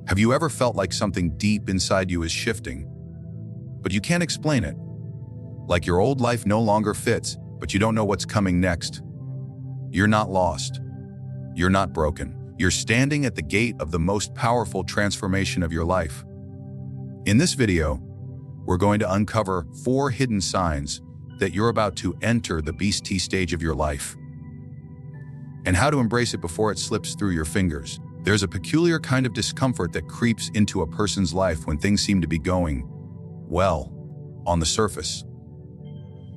Have you ever felt like something deep inside you is shifting, but you can't explain it? Like your old life no longer fits, but you don't know what's coming next. You're not lost. You're not broken. You're standing at the gate of the most powerful transformation of your life. In this video, we're going to uncover 4 hidden signs that you're about to enter the beast stage of your life, and how to embrace it before it slips through your fingers. There's a peculiar kind of discomfort that creeps into a person's life when things seem to be going well on the surface.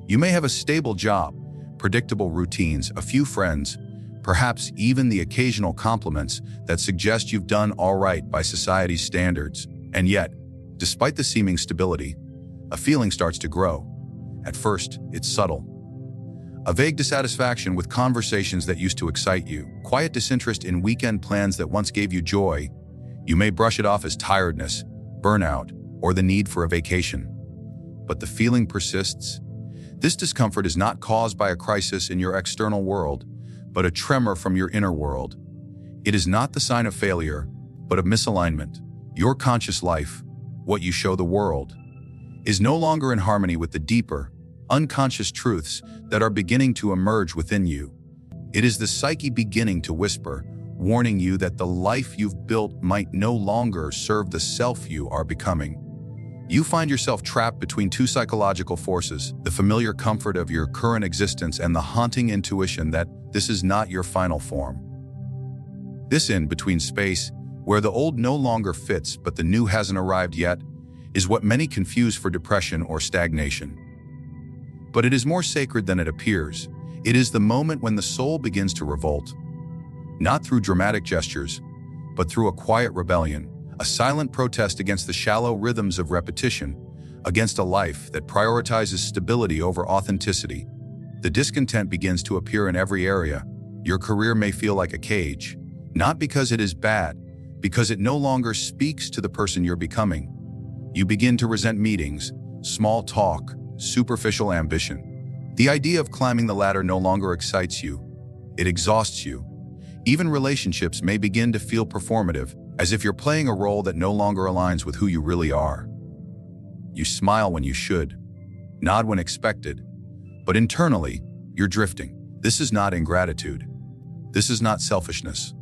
You may have a stable job, predictable routines, a few friends, perhaps even the occasional compliments that suggest you've done all right by society's standards. And yet, despite the seeming stability, a feeling starts to grow. At first, it's subtle. A vague dissatisfaction with conversations that used to excite you, quiet disinterest in weekend plans that once gave you joy. You may brush it off as tiredness, burnout, or the need for a vacation. But the feeling persists. This discomfort is not caused by a crisis in your external world, but a tremor from your inner world. It is not the sign of failure, but of misalignment. Your conscious life, what you show the world, is no longer in harmony with the deeper, unconscious truths that are beginning to emerge within you. It is the psyche beginning to whisper, warning you that the life you've built might no longer serve the self you are becoming. You find yourself trapped between 2 psychological forces, the familiar comfort of your current existence and the haunting intuition that this is not your final form. This in-between space, where the old no longer fits but the new hasn't arrived yet, is what many confuse for depression or stagnation. But it is more sacred than it appears. It is the moment when the soul begins to revolt, not through dramatic gestures, but through a quiet rebellion, a silent protest against the shallow rhythms of repetition, against a life that prioritizes stability over authenticity. The discontent begins to appear in every area. Your career may feel like a cage, not because it is bad, because it no longer speaks to the person you're becoming. You begin to resent meetings, small talk, superficial ambition. The idea of climbing the ladder no longer excites you. It exhausts you. Even relationships may begin to feel performative, as if you're playing a role that no longer aligns with who you really are. You smile when you should, nod when expected, but internally, you're drifting. This is not ingratitude. This is not selfishness.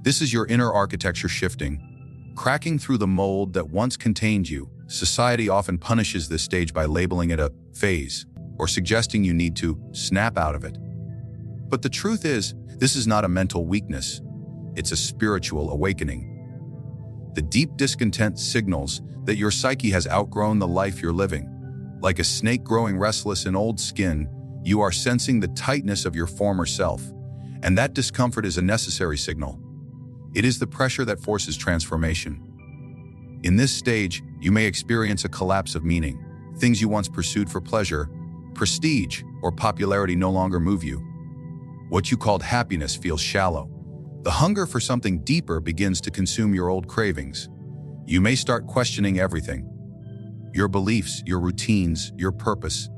This is your inner architecture shifting, cracking through the mold that once contained you. Society often punishes this stage by labeling it a phase, or suggesting you need to snap out of it. But the truth is, this is not a mental weakness. It's a spiritual awakening. The deep discontent signals that your psyche has outgrown the life you're living. Like a snake growing restless in old skin, you are sensing the tightness of your former self, and that discomfort is a necessary signal. It is the pressure that forces transformation. In this stage, you may experience a collapse of meaning. Things you once pursued for pleasure, prestige, or popularity no longer move you. What you called happiness feels shallow. The hunger for something deeper begins to consume your old cravings. You may start questioning everything. Your beliefs, your routines, your purpose.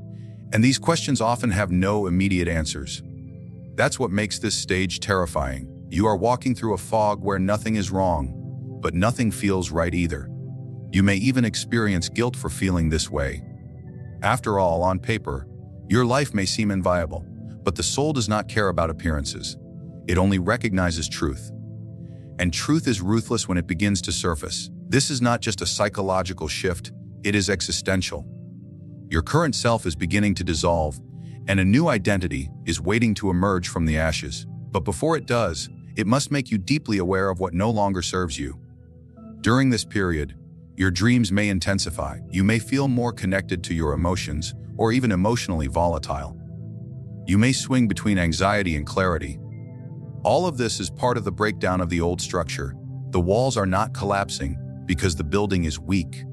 And these questions often have no immediate answers. That's what makes this stage terrifying. You are walking through a fog where nothing is wrong, but nothing feels right either. You may even experience guilt for feeling this way. After all, on paper, your life may seem inviolable, but the soul does not care about appearances. It only recognizes truth. And truth is ruthless when it begins to surface. This is not just a psychological shift, it is existential. Your current self is beginning to dissolve, and a new identity is waiting to emerge from the ashes. But before it does, it must make you deeply aware of what no longer serves you. During this period, your dreams may intensify. You may feel more connected to your emotions, or even emotionally volatile. You may swing between anxiety and clarity. All of this is part of the breakdown of the old structure. The walls are not collapsing because the building is weak.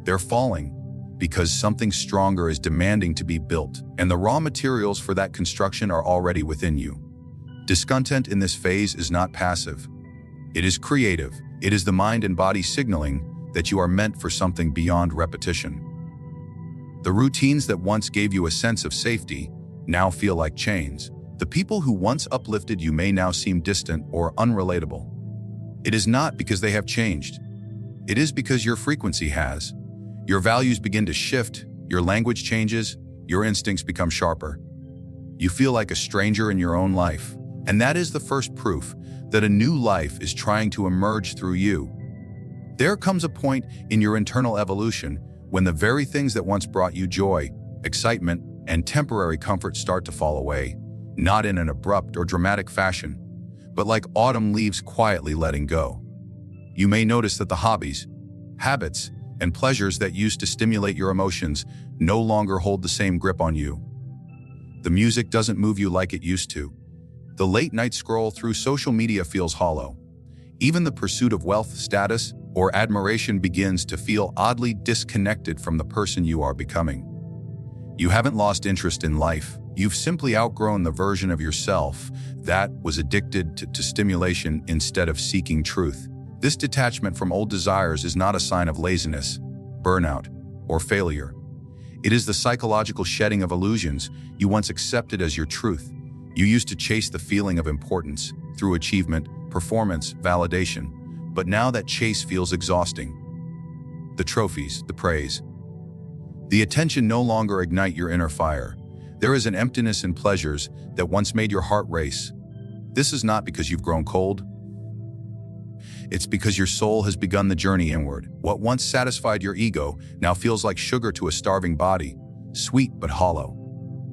They're falling because something stronger is demanding to be built, and the raw materials for that construction are already within you. Discontent in this phase is not passive. It is creative. It is the mind and body signaling that you are meant for something beyond repetition. The routines that once gave you a sense of safety now feel like chains. The people who once uplifted you may now seem distant or unrelatable. It is not because they have changed. It is because your frequency has. Your values begin to shift, your language changes, your instincts become sharper. You feel like a stranger in your own life, and that is the first proof that a new life is trying to emerge through you. There comes a point in your internal evolution when the very things that once brought you joy, excitement, and temporary comfort start to fall away, not in an abrupt or dramatic fashion, but like autumn leaves quietly letting go. You may notice that the hobbies, habits, and pleasures that used to stimulate your emotions no longer hold the same grip on you. The music doesn't move you like it used to. The late-night scroll through social media feels hollow. Even the pursuit of wealth, status, or admiration begins to feel oddly disconnected from the person you are becoming. You haven't lost interest in life. You've simply outgrown the version of yourself that was addicted to stimulation instead of seeking truth. This detachment from old desires is not a sign of laziness, burnout, or failure. It is the psychological shedding of illusions you once accepted as your truth. You used to chase the feeling of importance through achievement, performance, validation, but now that chase feels exhausting. The trophies, the praise, the attention no longer ignite your inner fire. There is an emptiness in pleasures that once made your heart race. This is not because you've grown cold. It's because your soul has begun the journey inward. What once satisfied your ego now feels like sugar to a starving body, sweet but hollow,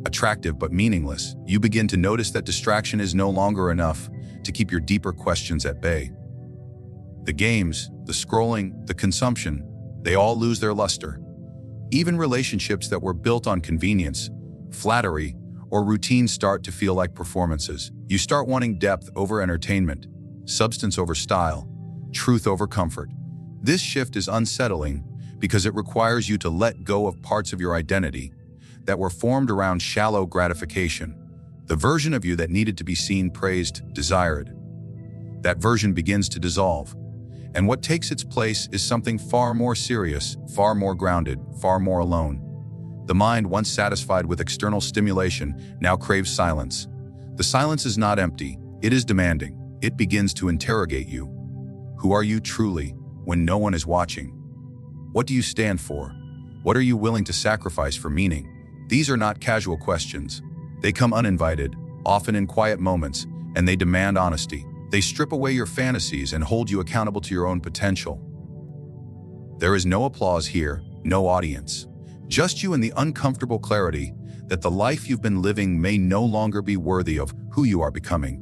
attractive but meaningless. You begin to notice that distraction is no longer enough to keep your deeper questions at bay. The games, the scrolling, the consumption, they all lose their luster. Even relationships that were built on convenience, flattery, or routine start to feel like performances. You start wanting depth over entertainment, substance over style, truth over comfort. This shift is unsettling because it requires you to let go of parts of your identity that were formed around shallow gratification. The version of you that needed to be seen, praised, desired. That version begins to dissolve. And what takes its place is something far more serious, far more grounded, far more alone. The mind, once satisfied with external stimulation, now craves silence. The silence is not empty, it is demanding. It begins to interrogate you. Who are you truly when no one is watching? What do you stand for? What are you willing to sacrifice for meaning? These are not casual questions. They come uninvited, often in quiet moments, and they demand honesty. They strip away your fantasies and hold you accountable to your own potential. There is no applause here, no audience. Just you and the uncomfortable clarity that the life you've been living may no longer be worthy of who you are becoming.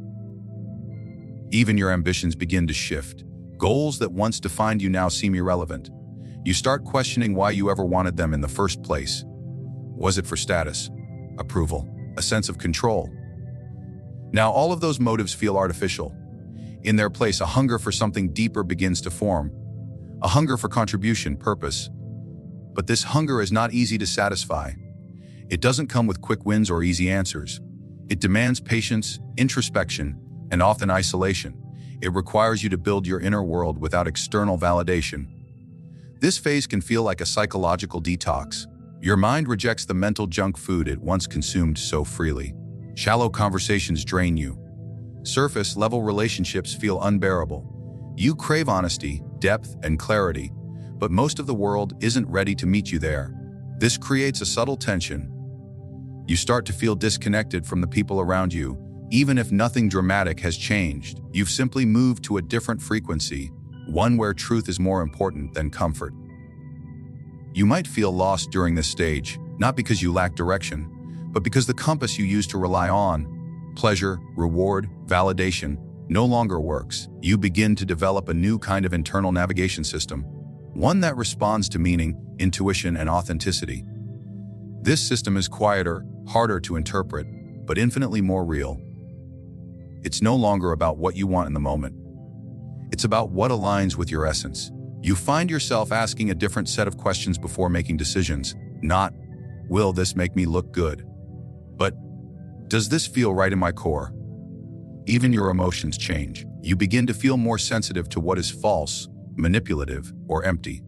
Even your ambitions begin to shift. Goals that once defined you now seem irrelevant. You start questioning why you ever wanted them in the first place. Was it for status, approval, a sense of control? Now all of those motives feel artificial. In their place, a hunger for something deeper begins to form. A hunger for contribution, purpose. But this hunger is not easy to satisfy. It doesn't come with quick wins or easy answers. It demands patience, introspection, and often isolation. It requires you to build your inner world without external validation. This phase can feel like a psychological detox. Your mind rejects the mental junk food it once consumed so freely. Shallow conversations drain you. Surface-level relationships feel unbearable. You crave honesty, depth, and clarity, but most of the world isn't ready to meet you there. This creates a subtle tension. You start to feel disconnected from the people around you, even if nothing dramatic has changed. You've simply moved to a different frequency, one where truth is more important than comfort. You might feel lost during this stage, not because you lack direction, but because the compass you used to rely on, pleasure, reward, validation, no longer works. You begin to develop a new kind of internal navigation system, one that responds to meaning, intuition, and authenticity. This system is quieter, harder to interpret, but infinitely more real. It's no longer about what you want in the moment. It's about what aligns with your essence. You find yourself asking a different set of questions before making decisions. Not, will this make me look good? But, does this feel right in my core? Even your emotions change. You begin to feel more sensitive to what is false, manipulative, or empty.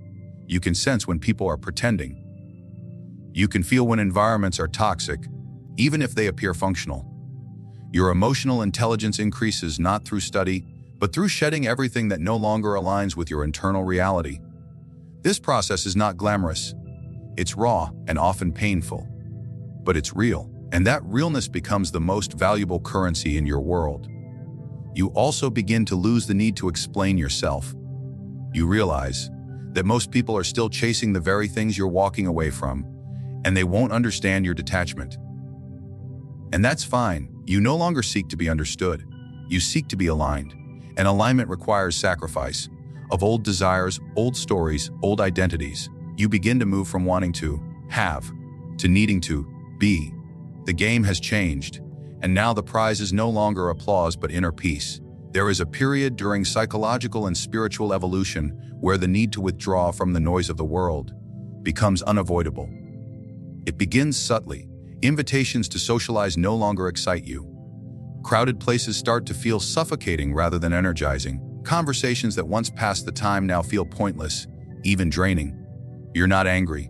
You can sense when people are pretending. You can feel when environments are toxic, even if they appear functional. Your emotional intelligence increases not through study, but through shedding everything that no longer aligns with your internal reality. This process is not glamorous. It's raw and often painful, but it's real, and that realness becomes the most valuable currency in your world. You also begin to lose the need to explain yourself. You realize that most people are still chasing the very things you're walking away from, and they won't understand your detachment. And that's fine. You no longer seek to be understood. You seek to be aligned. And alignment requires sacrifice of old desires, old stories, old identities. You begin to move from wanting to have to needing to be. The game has changed, and now the prize is no longer applause but inner peace. There is a period during psychological and spiritual evolution where the need to withdraw from the noise of the world becomes unavoidable. It begins subtly. Invitations to socialize no longer excite you. Crowded places start to feel suffocating rather than energizing. Conversations that once passed the time now feel pointless, even draining. You're not angry.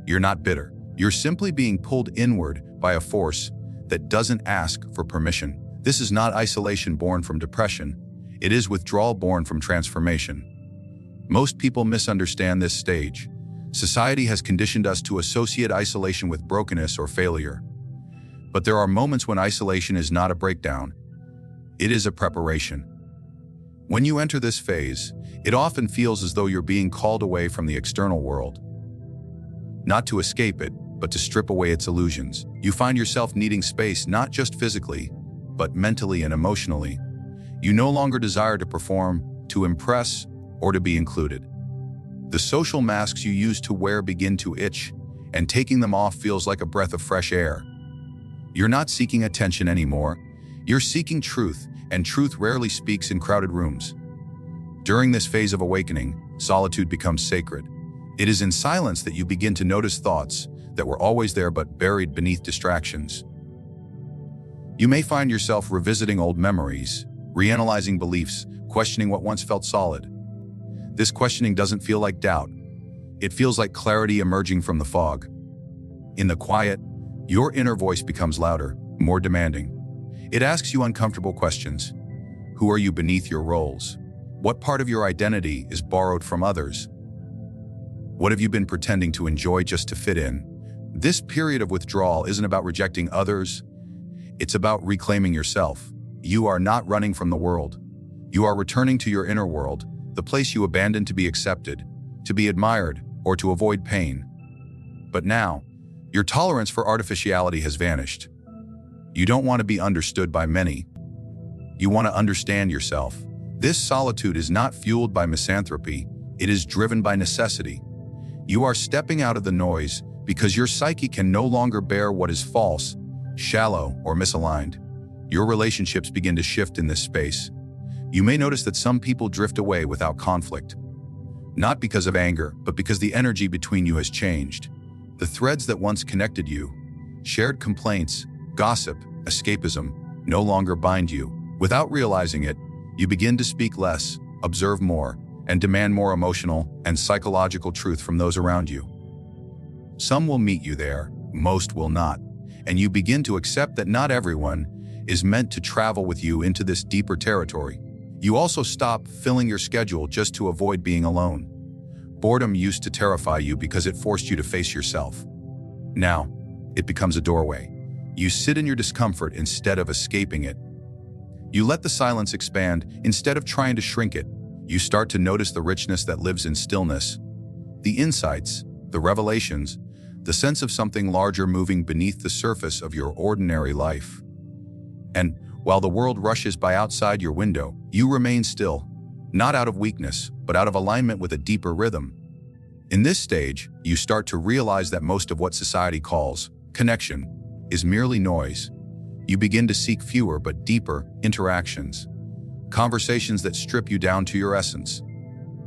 You're not bitter. You're simply being pulled inward by a force that doesn't ask for permission. This is not isolation born from depression. It is withdrawal born from transformation. Most people misunderstand this stage. Society has conditioned us to associate isolation with brokenness or failure. But there are moments when isolation is not a breakdown. It is a preparation. When you enter this phase, it often feels as though you're being called away from the external world. Not to escape it, but to strip away its illusions. You find yourself needing space not just physically, but mentally and emotionally. You no longer desire to perform, to impress, or to be included. The social masks you used to wear begin to itch, and taking them off feels like a breath of fresh air. You're not seeking attention anymore. You're seeking truth, and truth rarely speaks in crowded rooms. During this phase of awakening, solitude becomes sacred. It is in silence that you begin to notice thoughts that were always there but buried beneath distractions. You may find yourself revisiting old memories, reanalyzing beliefs, questioning what once felt solid. This questioning doesn't feel like doubt. It feels like clarity emerging from the fog. In the quiet, your inner voice becomes louder, more demanding. It asks you uncomfortable questions. Who are you beneath your roles? What part of your identity is borrowed from others? What have you been pretending to enjoy just to fit in? This period of withdrawal isn't about rejecting others. It's about reclaiming yourself. You are not running from the world. You are returning to your inner world, the place you abandoned to be accepted, to be admired, or to avoid pain. But now, your tolerance for artificiality has vanished. You don't want to be understood by many. You want to understand yourself. This solitude is not fueled by misanthropy. It is driven by necessity. You are stepping out of the noise because your psyche can no longer bear what is false, shallow, or misaligned. Your relationships begin to shift in this space. You may notice that some people drift away without conflict. Not because of anger, but because the energy between you has changed. The threads that once connected you, shared complaints, gossip, escapism, no longer bind you. Without realizing it, you begin to speak less, observe more, and demand more emotional and psychological truth from those around you. Some will meet you there, most will not, and you begin to accept that not everyone is meant to travel with you into this deeper territory. You also stop filling your schedule just to avoid being alone. Boredom used to terrify you because it forced you to face yourself. Now, it becomes a doorway. You sit in your discomfort instead of escaping it. You let the silence expand instead of trying to shrink it. You start to notice the richness that lives in stillness. The insights, the revelations, the sense of something larger moving beneath the surface of your ordinary life. And while the world rushes by outside your window, you remain still, not out of weakness, but out of alignment with a deeper rhythm. In this stage, you start to realize that most of what society calls connection is merely noise. You begin to seek fewer but deeper interactions. Conversations that strip you down to your essence.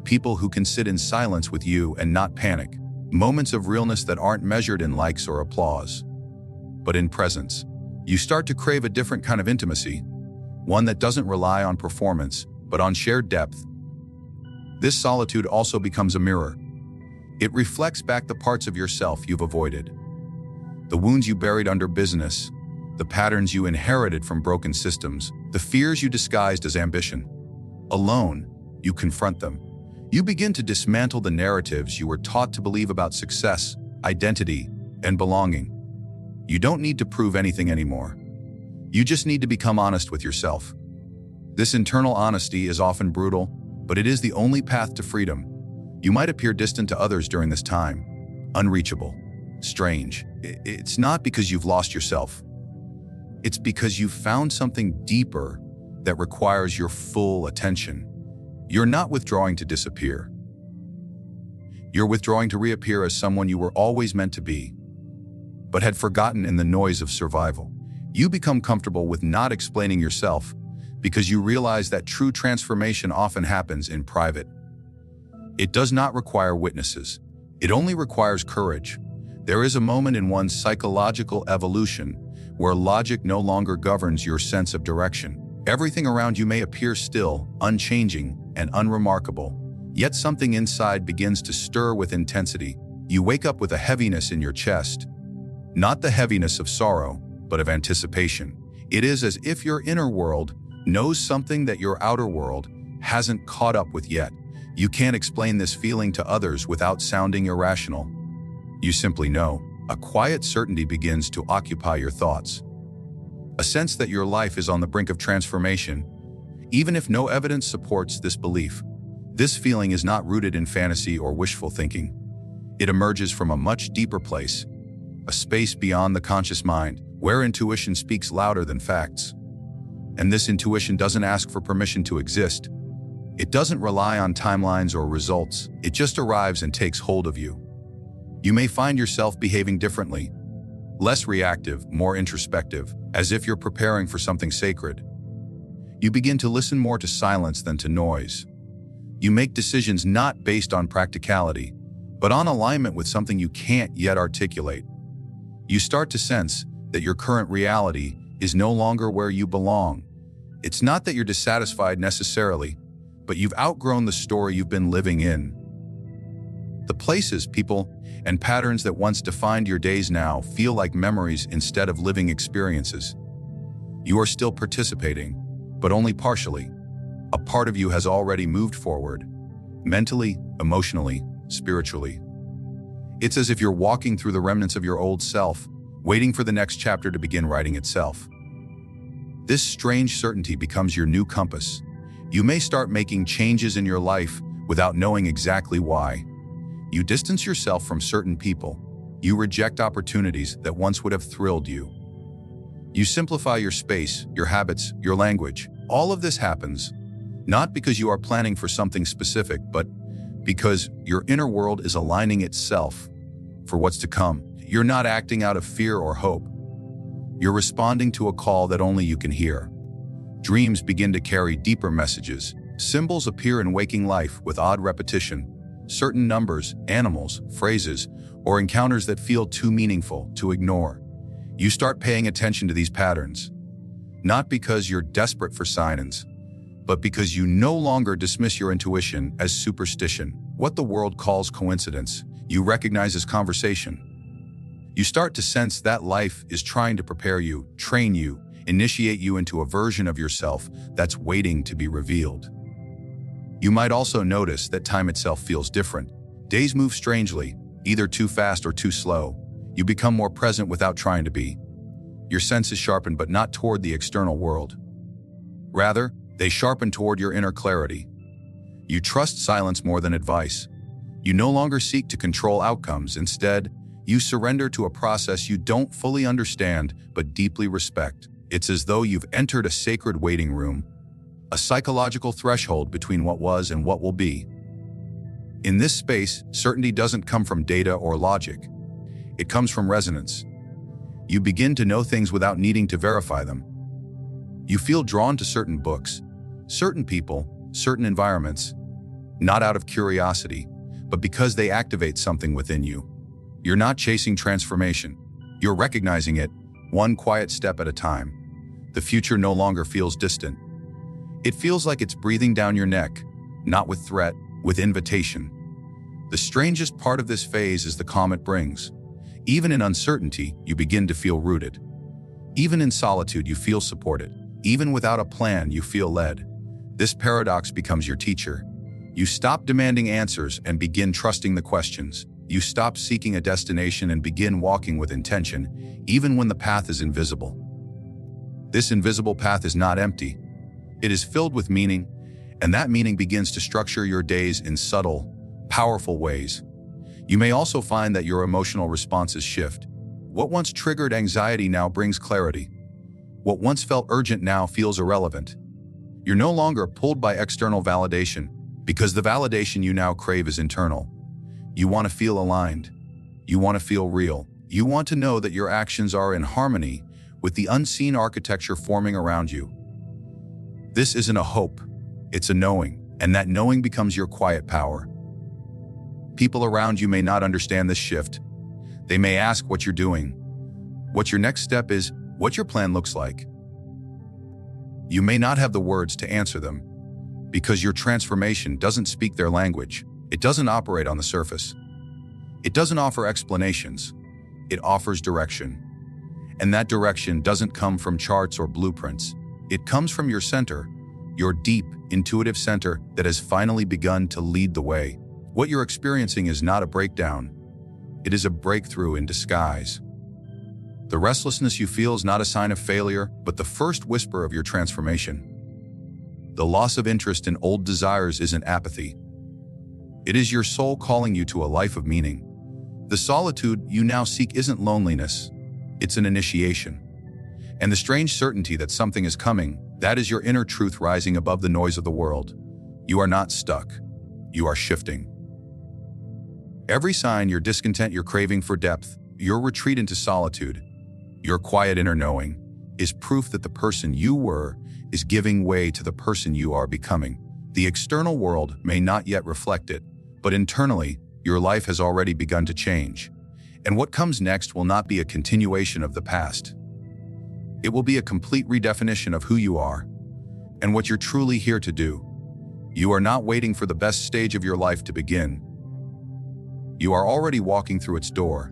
People who can sit in silence with you and not panic. Moments of realness that aren't measured in likes or applause, but in presence. You start to crave a different kind of intimacy, one that doesn't rely on performance, but on shared depth. This solitude also becomes a mirror. It reflects back the parts of yourself you've avoided. The wounds you buried under business, the patterns you inherited from broken systems, the fears you disguised as ambition. Alone, you confront them. You begin to dismantle the narratives you were taught to believe about success, identity, and belonging. You don't need to prove anything anymore. You just need to become honest with yourself. This internal honesty is often brutal, but it is the only path to freedom. You might appear distant to others during this time, unreachable, strange. It's not because you've lost yourself. It's because you've found something deeper that requires your full attention. You're not withdrawing to disappear. You're withdrawing to reappear as someone you were always meant to be, but had forgotten in the noise of survival. You become comfortable with not explaining yourself because you realize that true transformation often happens in private. It does not require witnesses. It only requires courage. There is a moment in one's psychological evolution where logic no longer governs your sense of direction. Everything around you may appear still, unchanging, and unremarkable, yet something inside begins to stir with intensity. You wake up with a heaviness in your chest, not the heaviness of sorrow, but of anticipation. It is as if your inner world knows something that your outer world hasn't caught up with yet. You can't explain this feeling to others without sounding irrational. You simply know. A quiet certainty begins to occupy your thoughts. A sense that your life is on the brink of transformation, even if no evidence supports this belief. This feeling is not rooted in fantasy or wishful thinking. It emerges from a much deeper place, a space beyond the conscious mind, where intuition speaks louder than facts. And this intuition doesn't ask for permission to exist. It doesn't rely on timelines or results. It just arrives and takes hold of you. You may find yourself behaving differently, less reactive, more introspective, as if you're preparing for something sacred. You begin to listen more to silence than to noise. You make decisions not based on practicality, but on alignment with something you can't yet articulate. You start to sense that your current reality is no longer where you belong. It's not that you're dissatisfied necessarily, but you've outgrown the story you've been living in. The places, people, and patterns that once defined your days now feel like memories instead of living experiences. You are still participating, but only partially. A part of you has already moved forward, mentally, emotionally, spiritually. It's as if you're walking through the remnants of your old self, waiting for the next chapter to begin writing itself. This strange certainty becomes your new compass. You may start making changes in your life without knowing exactly why. You distance yourself from certain people. You reject opportunities that once would have thrilled you. You simplify your space, your habits, your language. All of this happens not because you are planning for something specific, but because your inner world is aligning itself for what's to come. You're not acting out of fear or hope. You're responding to a call that only you can hear. Dreams begin to carry deeper messages. Symbols appear in waking life with odd repetition. Certain numbers, animals, phrases, or encounters that feel too meaningful to ignore. You start paying attention to these patterns, not because you're desperate for signs, but because you no longer dismiss your intuition as superstition. What the world calls coincidence, you recognize as conversation. You start to sense that life is trying to prepare you, train you, initiate you into a version of yourself that's waiting to be revealed. You might also notice that time itself feels different. Days move strangely, either too fast or too slow. You become more present without trying to be. Your senses sharpen, but not toward the external world. Rather, they sharpen toward your inner clarity. You trust silence more than advice. You no longer seek to control outcomes. Instead, you surrender to a process you don't fully understand but deeply respect. It's as though you've entered a sacred waiting room, a psychological threshold between what was and what will be. In this space, certainty doesn't come from data or logic. It comes from resonance. You begin to know things without needing to verify them. You feel drawn to certain books, certain people, certain environments, not out of curiosity, but because they activate something within you. You're not chasing transformation. You're recognizing it, one quiet step at a time. The future no longer feels distant. It feels like it's breathing down your neck, not with threat, with invitation. The strangest part of this phase is the calm it brings. Even in uncertainty, you begin to feel rooted. Even in solitude, you feel supported. Even without a plan, you feel led. This paradox becomes your teacher. You stop demanding answers and begin trusting the questions. You stop seeking a destination and begin walking with intention, even when the path is invisible. This invisible path is not empty. It is filled with meaning, and that meaning begins to structure your days in subtle, powerful ways. You may also find that your emotional responses shift. What once triggered anxiety now brings clarity. What once felt urgent now feels irrelevant. You're no longer pulled by external validation, because the validation you now crave is internal. You want to feel aligned. You want to feel real. You want to know that your actions are in harmony with the unseen architecture forming around you. This isn't a hope, it's a knowing, and that knowing becomes your quiet power. People around you may not understand this shift. They may ask what you're doing, what your next step is, what your plan looks like. You may not have the words to answer them, because your transformation doesn't speak their language. It doesn't operate on the surface. It doesn't offer explanations. It offers direction. And that direction doesn't come from charts or blueprints. It comes from your center, your deep, intuitive center that has finally begun to lead the way. What you're experiencing is not a breakdown. It is a breakthrough in disguise. The restlessness you feel is not a sign of failure, but the first whisper of your transformation. The loss of interest in old desires isn't apathy. It is your soul calling you to a life of meaning. The solitude you now seek isn't loneliness. It's an initiation. And the strange certainty that something is coming, that is your inner truth rising above the noise of the world. You are not stuck. You are shifting. Every sign, your discontent, your craving for depth, your retreat into solitude, your quiet inner knowing, is proof that the person you were is giving way to the person you are becoming. The external world may not yet reflect it, but internally, your life has already begun to change. And what comes next will not be a continuation of the past. It will be a complete redefinition of who you are and what you're truly here to do. You are not waiting for the best stage of your life to begin. You are already walking through its door.